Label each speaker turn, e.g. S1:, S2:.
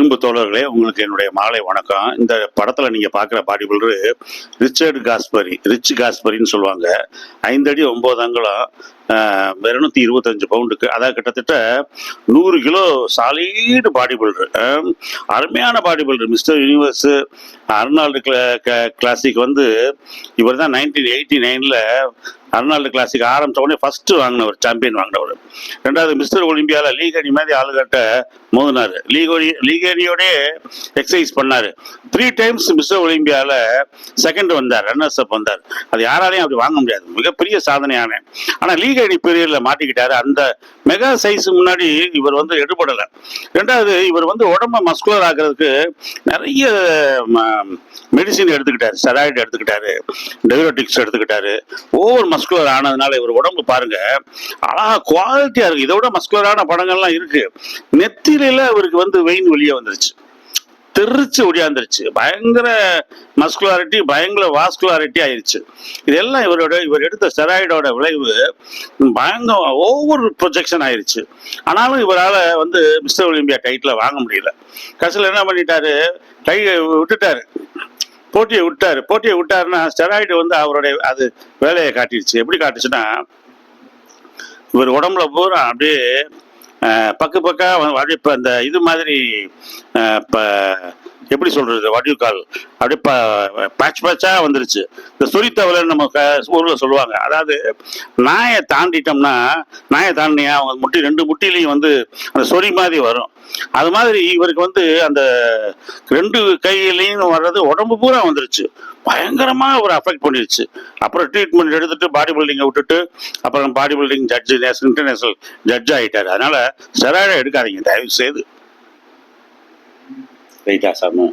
S1: இரும்பு தோழர்களே, உங்களுக்கு என்னுடைய மாலை வணக்கம். இந்த படத்துல நீங்க பார்க்குற பாடி பில்டரு ரிச் காஸ்பரின்னு சொல்லுவாங்க. 5 அடி 9 அங்குலம், 225 பவுண்டுக்கு, அதாவது கிட்டத்தட்ட 100 கிலோ சாலிடு பாடி பில்டர். அருமையான body builder. Mister universe Arnold classic வந்து இவர் தான் 1989ல் அர்னால்டு கிளாசிக் ஆரம்பித்த உடனே ஃபர்ஸ்ட் வாங்கினவர், சாம்பியன் வாங்கினவர். ரெண்டாவது மிஸ்டர் ஒலிம்பியாவில் லீகனி மாதிரி ஆளுகிட்ட மோதினார். லீகனியோட எக்ஸசைஸ் பண்ணார். 3 டைம்ஸ் மிஸ்டர் ஒலிம்பியாவில் செகண்ட் வந்தார், ரன்னர்ஸ் அப் வந்தார். அது யாராலையும் அப்படி வாங்க முடியாது, மிகப்பெரிய சாதனையான. ஆனால் லீகனி பீரியடில் மாட்டிக்கிட்டாரு. அந்த மெகா சைஸ் முன்னாடி இவர் வந்து எடுபடலை. ரெண்டாவது இவர் வந்து உடம்ப மஸ்குலர் ஆகிறதுக்கு நிறைய மெடிசின் எடுத்துக்கிட்டாரு, ஸ்டெராய்டு எடுத்துக்கிட்டாரு, டெயூரோட்டிக்ஸ் எடுத்துக்கிட்டாரு. ஓவர் மஸ்குலர் ஆனதுனால இவர் உடம்பு பாருங்க அழகா குவாலிட்டியா இருக்கு. இதை விட மஸ்குலரான படங்கள்லாம் இருக்கு. நெத்தியில அவருக்கு வந்து வெயின் வெளியே வந்துருச்சு, தெரிச்சு ஒடியாந்துருச்சு. பயங்கர மஸ்குலாரிட்டி, பயங்கர வாஸ்குலாரிட்டி ஆயிடுச்சு. இதெல்லாம் இவர் எடுத்த ஸ்டெராய்டோட விளைவு பயங்கர ஓவர் ப்ரொஜெக்ஷன் ஆயிடுச்சு. ஆனாலும் இவரால் வந்து மிஸ்டர் ஒலிம்பியா டைட்டில் வாங்க முடியல. கடைசியில் என்ன பண்ணிட்டாரு, விட்டுட்டாரு, போட்டியை விட்டாருன்னா ஸ்டெராய்டு வந்து அவருடைய அது வேலையை காட்டிடுச்சு. எப்படி காட்டுச்சுன்னா, இவர் உடம்புல பூரா அப்படியே பக்கா அப்படியே இப்போ இந்த இது மாதிரி இப்போ எப்படி சொல்றது, வடிவுக்கால் அப்படியே பேட்சா வந்துருச்சு. இந்த சொரித்தவலை நம்ம ஊரில் சொல்லுவாங்க. அதாவது நாயை தாண்டினியா அவங்க 2 முட்டிலையும் வந்து அந்த சொறி மாதிரி வரும். அது மாதிரி இவருக்கு வந்து அந்த 2 கையிலையும் வர்றது உடம்பு பூரா வந்துருச்சு. பயங்கரமா ஒரு அஃபெக்ட் பண்ணிருச்சு. அப்புறம் ட்ரீட்மெண்ட் எடுத்துட்டு பாடி பில்டிங்கை விட்டுட்டு அப்புறம் பாடி பில்டிங் இன்டர்நேஷனல் ஜட்ஜ் ஆகிட்டாரு. அதனால ஸ்டெராய்டை எடுக்காதீங்க தயவு செய்து. ரைட்டா சாமி?